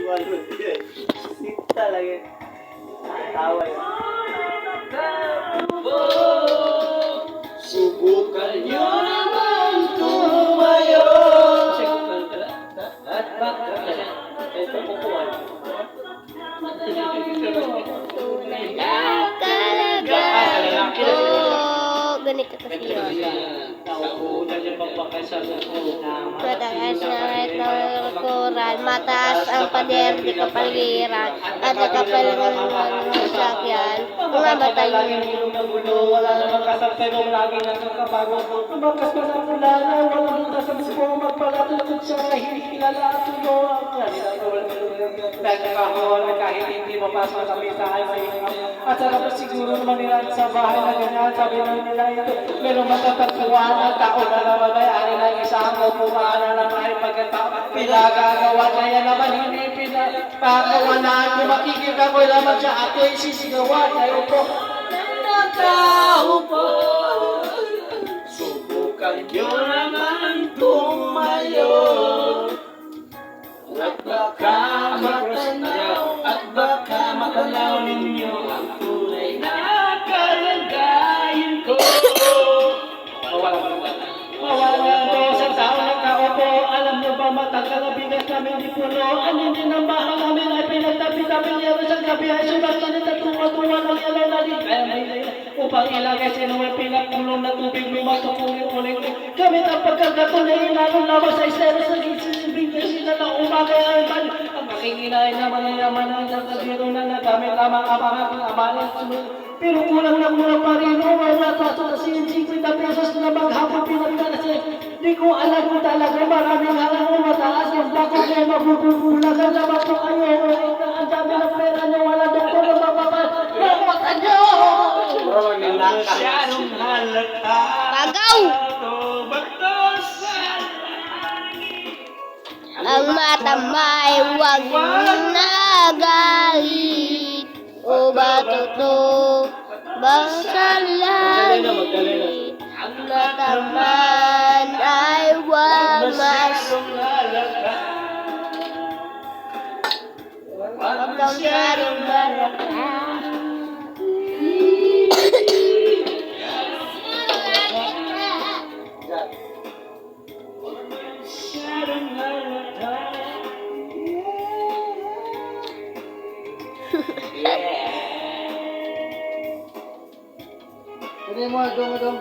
Sweet talaga. Tawa yun. Subukan nyo naman tumayo. At baka ito pupuan. Tunay na kalagayan ko. Ganito kasi yun. Nauuna niya magpakasal ako. Mataas na ng koral, mataas ang pader di kapaligiran, at nakapal ng sakyan, mga mata yung Wala namang kasal pero lagi nagkakabago. Tumakas pa ng ulana, walang bukas ang sipo. Magpalatakot siya na hindi kilala at tulo ang kanila. Dahil nakakawalan kahit hindi mapasok sa pisahan sa inyo. At sarap na siguro naman nila sa bahay na ganyan. Sabi na nila ito, pero matatagpuan ang tao na naman ay ari ng isang upuan na naman ay pagkatao. Pinagagawa kaya naman hindi pinapagawanan. Kung makikita ko naman siya, ako'y sisigawan. Ayaw po. Tao po, subukan nyo naman tumayo. At baka matanaw ninyo ang tunay na kalagayan ko. Mawala to sa tao na kaupo. Alam nyo ba matagal na bigas namin di puno. Ang hindi ng bahay namin ay pinagtabi-tabi niya sa gabi ay sumakinit at tuwa-tuwa ng ilaw na di kaya may upang ilagay sino may pinakulong na tubig may matukulit-ulit. Gamit ang pagkagato na inalong lawas sa estero sa gisibing na sila ng umagay ay man. Ang makikinain naman ay naman ang nakasiro na nagamit lamang ang amalin. Pero kulang pa rin o wala taso kasi yung 50 pesos na maghapon pinagkalas. Di ko alam kung talaga maraming halang o mataas yung bako kayo mabubulagan naman po kayo. Ang dami ng pera nyo, wala doktor na mapapal. Mata nyo! Masyadong halata. Pagaw! Ang mata may huwag nagalit. O ba totoo bang salangit? Ang mata man ay huwag mas. Huwag kang maring maraka. Hindi mo, dong.